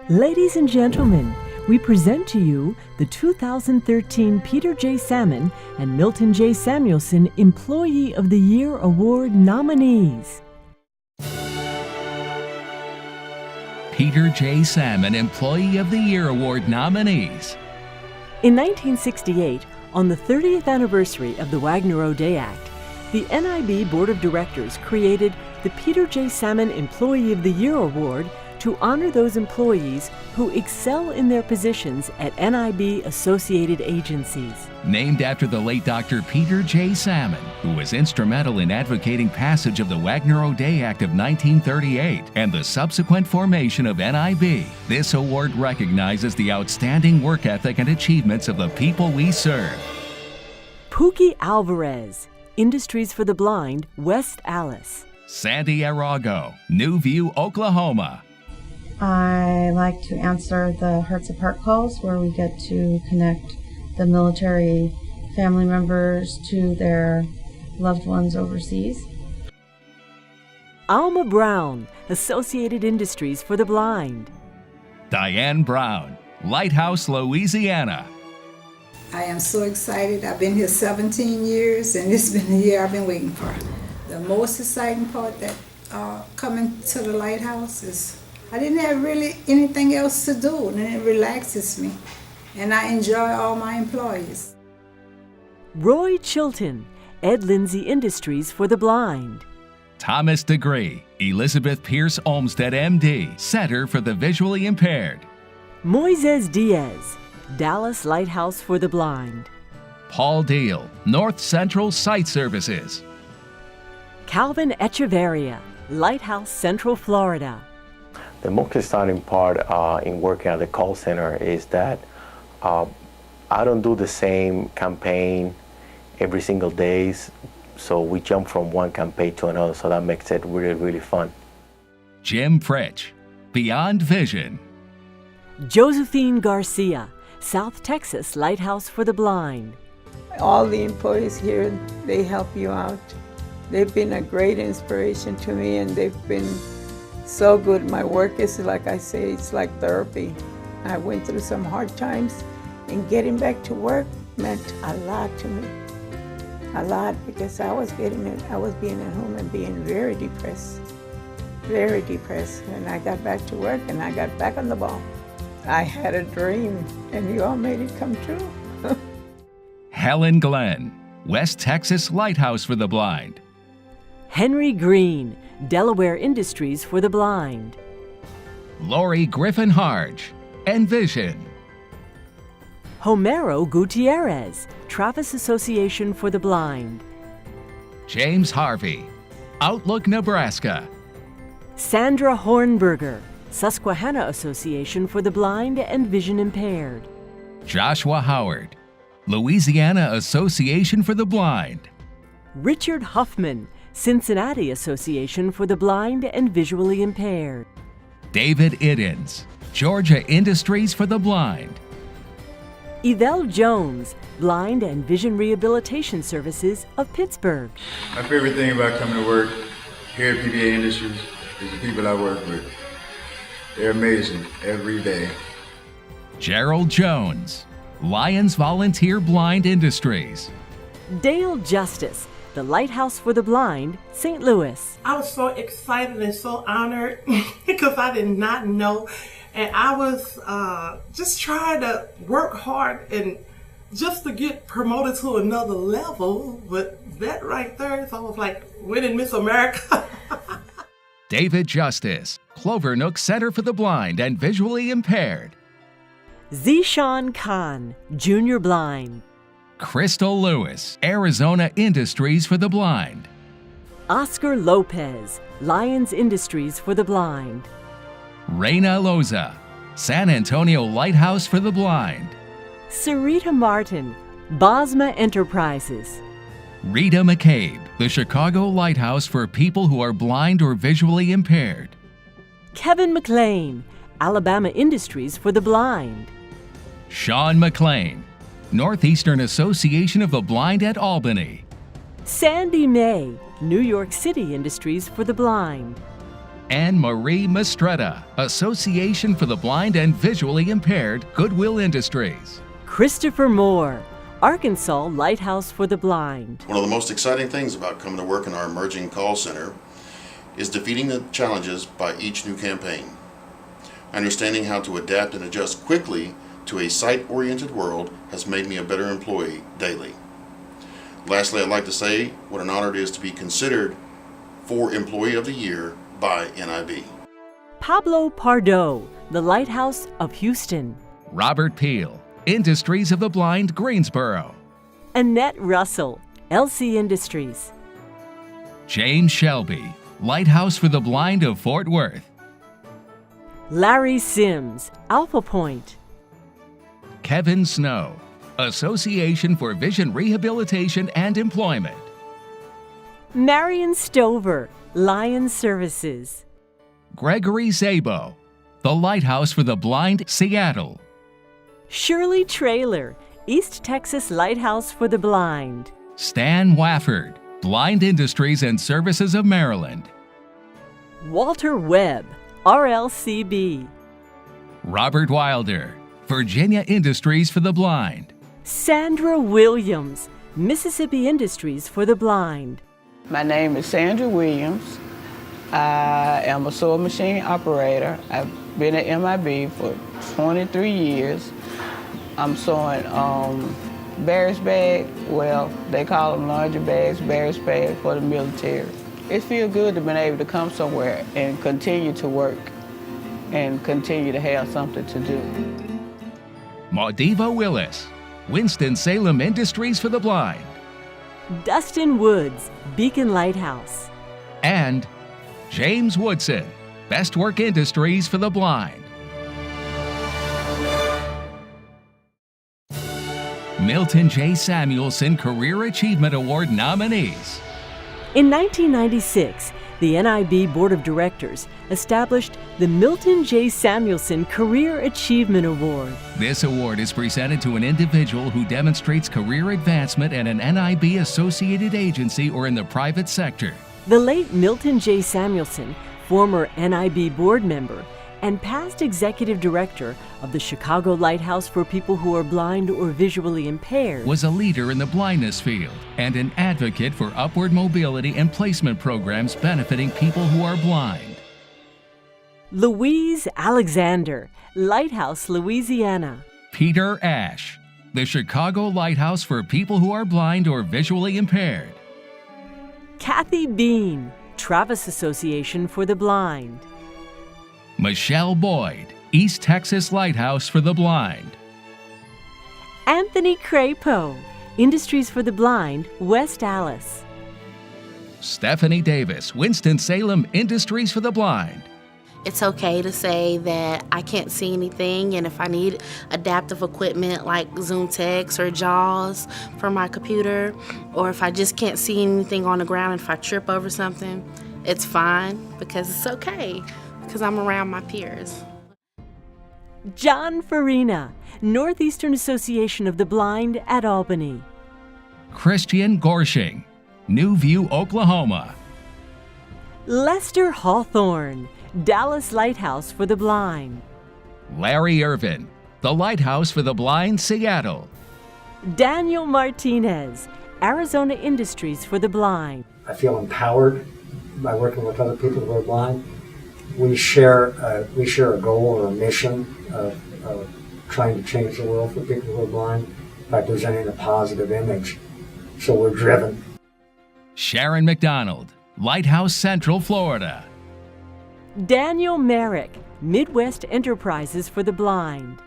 Ladies and gentlemen, we present to you the 2013 Peter J. Salmon and Milton J. Samuelson Employee of the Year Award nominees. Peter J. Salmon Employee of the Year Award nominees. In 1968, on the 30th anniversary of the Wagner-O'Day Act, the NIB Board of Directors created the Peter J. Salmon Employee of the Year Award to honor those employees who excel in their positions at NIB-associated agencies. Named after the late Dr. Peter J. Salmon, who was instrumental in advocating passage of the Wagner-O'Day Act of 1938 and the subsequent formation of NIB, this award recognizes the outstanding work ethic and achievements of the people we serve. Pookie Alvarez, Industries for the Blind, West Allis. Sandy Arago, New View, Oklahoma. I like to answer the Hearts Apart calls where we get to connect the military family members to their loved ones overseas. Alma Brown, Associated Industries for the Blind. Diane Brown, Lighthouse, Louisiana. I am so excited. I've been here 17 years and it's been the year I've been waiting for. The most exciting part that coming to the Lighthouse is I didn't have really anything else to do, and it relaxes me, and I enjoy all my employees. Roy Chilton, Ed Lindsay Industries for the Blind. Thomas Degree, Elizabeth Pierce Olmsted, MD, Center for the Visually Impaired. Moises Diaz, Dallas Lighthouse for the Blind. Paul Deal, North Central Site Services. Calvin Echeverria, Lighthouse, Central Florida. The most exciting part in working at the call center is that I don't do the same campaign every single day, so we jump from one campaign to another, so that makes it really, really fun. Jim Fritch, Beyond Vision. Josephine Garcia, South Texas Lighthouse for the Blind. All the employees here, they help you out. They've been a great inspiration to me, and they've been so good. My work is, like I say, it's like therapy. I went through some hard times, and getting back to work meant a lot to me. A lot, because I was being at home and being very depressed. And I got back to work and I got back on the ball. I had a dream, and you all made it come true. Helen Glenn, West Texas Lighthouse for the Blind. Henry Green, Delaware Industries for the Blind. Lori Griffin Harge, Envision. Homero Gutierrez, Travis Association for the Blind. James Harvey, Outlook, Nebraska. Sandra Hornberger, Susquehanna Association for the Blind and Vision Impaired. Joshua Howard, Louisiana Association for the Blind. Richard Huffman, Cincinnati Association for the Blind and Visually Impaired. David Iddens, Georgia Industries for the Blind. Yvelle Jones, Blind and Vision Rehabilitation Services of Pittsburgh. My favorite thing about coming to work here at PBA Industries is the people I work with. They're amazing every day. Gerald Jones, Lions Volunteer Blind Industries. Dale Justice, the Lighthouse for the Blind, St. Louis. I was so excited and so honored because I did not know. And I was just trying to work hard and just to get promoted to another level. But that right there is almost like winning Miss America. David Justice, Clover Nook Center for the Blind and Visually Impaired. Zishan Khan, Junior Blind. Crystal Lewis, Arizona Industries for the Blind. Oscar Lopez, Lions Industries for the Blind. Reina Loza, San Antonio Lighthouse for the Blind. Sarita Martin, Bosma Enterprises. Rita McCabe, the Chicago Lighthouse for people who are blind or visually impaired. Kevin McLean, Alabama Industries for the Blind. Sean McLean, Northeastern Association of the Blind at Albany. Sandy May, New York City Industries for the Blind. Anne Marie Mistretta, Association for the Blind and Visually Impaired, Goodwill Industries. Christopher Moore, Arkansas Lighthouse for the Blind. One of the most exciting things about coming to work in our emerging call center is defeating the challenges by each new campaign. Understanding how to adapt and adjust quickly to a sight-oriented world has made me a better employee daily. Lastly, I'd like to say what an honor it is to be considered for Employee of the Year by NIB. Pablo Pardo, the Lighthouse of Houston. Robert Peel, Industries of the Blind, Greensboro. Annette Russell, LC Industries. James Shelby, Lighthouse for the Blind of Fort Worth. Larry Sims, Alpha Point. Kevin Snow, Association for Vision Rehabilitation and Employment. Marion Stover, Lion Services. Gregory Zabo, the Lighthouse for the Blind, Seattle. Shirley Traylor, East Texas Lighthouse for the Blind. Stan Wafford, Blind Industries and Services of Maryland. Walter Webb, RLCB. Robert Wilder, Virginia Industries for the Blind. Sandra Williams, Mississippi Industries for the Blind. My name is Sandra Williams. I am a sewing machine operator. I've been at NIB for 23 years. I'm sewing bear's bag. Well, they call them laundry bags, bear's bag for the military. It feels good to be able to come somewhere and continue to work and continue to have something to do. Maudiva Willis, Winston-Salem Industries for the Blind. Dustin Woods, Beacon Lighthouse. And James Woodson, Best Work Industries for the Blind. Milton J. Samuelson Career Achievement Award nominees. In 1996, the NIB Board of Directors established the Milton J. Samuelson Career Achievement Award. This award is presented to an individual who demonstrates career advancement at an NIB-associated agency or in the private sector. The late Milton J. Samuelson, former NIB board member and past executive director of the Chicago Lighthouse for People Who Are Blind or Visually Impaired, was a leader in the blindness field and an advocate for upward mobility and placement programs benefiting people who are blind. Louise Alexander, Lighthouse, Louisiana. Peter Ash, the Chicago Lighthouse for People Who Are Blind or Visually Impaired. Kathy Bean, Travis Association for the Blind. Michelle Boyd, East Texas Lighthouse for the Blind. Anthony Crapo, Industries for the Blind, West Allis. Stephanie Davis, Winston-Salem Industries for the Blind. It's okay to say that I can't see anything, and if I need adaptive equipment like Zoom Text or JAWS for my computer, or if I just can't see anything on the ground and if I trip over something, it's fine because it's okay because I'm around my peers. John Farina, Northeastern Association of the Blind at Albany. Christian Gorshing, New View, Oklahoma. Lester Hawthorne, Dallas Lighthouse for the Blind. Larry Irvin, the Lighthouse for the Blind, Seattle. Daniel Martinez, Arizona Industries for the Blind. I feel empowered by working with other people who are blind. We share a goal or a mission of trying to change the world for people who are blind by presenting a positive image. So we're driven. Sharon McDonald, Lighthouse Central, Florida. Daniel Merrick, Midwest Enterprises for the Blind.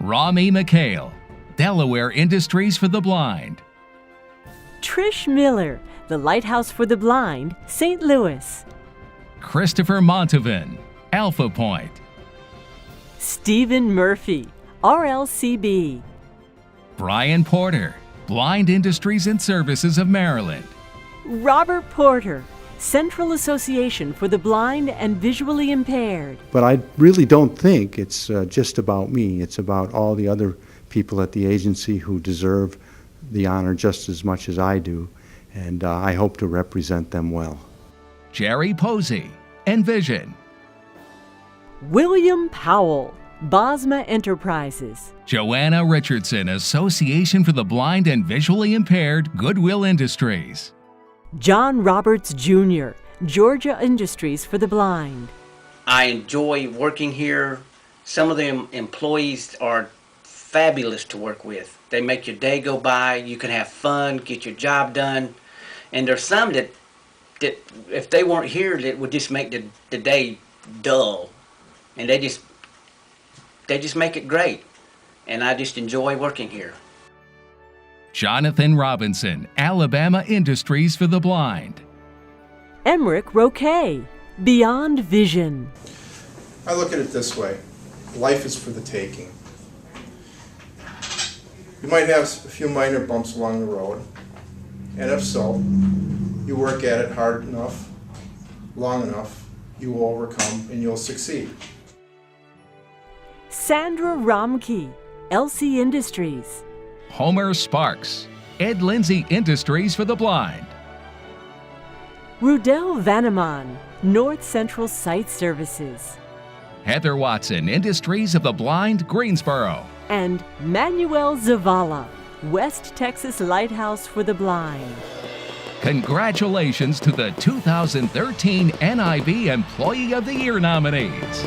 Rami McHale, Delaware Industries for the Blind. Trish Miller, the Lighthouse for the Blind, St. Louis. Christopher Montevin, Alpha Point. Stephen Murphy, RLCB. Brian Porter, Blind Industries and Services of Maryland. Robert Porter, Central Association for the Blind and Visually Impaired. But I really don't think it's just about me. It's about all the other people at the agency who deserve the honor just as much as I do, and I hope to represent them well. Jerry Posey, and vision. William Powell, Bosma Enterprises. Joanna Richardson, Association for the Blind and Visually Impaired, Goodwill Industries. John Roberts Jr., Georgia Industries for the Blind. I enjoy working here. Some of the employees are fabulous to work with. They make your day go by. You can have fun, get your job done. And there's some that if they weren't here, that would just make the day dull. And they just make it great. And I just enjoy working here. Jonathan Robinson, Alabama Industries for the Blind. Emmerich Roquet, Beyond Vision. I look at it this way. Life is for the taking. You might have a few minor bumps along the road, and if so, you work at it hard enough, long enough, you will overcome and you'll succeed. Sandra Romke, LC Industries. Homer Sparks, Ed Lindsay Industries for the Blind. Rudel Vaneman, North Central Site Services. Heather Watson, Industries of the Blind, Greensboro. And Manuel Zavala, West Texas Lighthouse for the Blind. Congratulations to the 2013 NIB Employee of the Year nominees.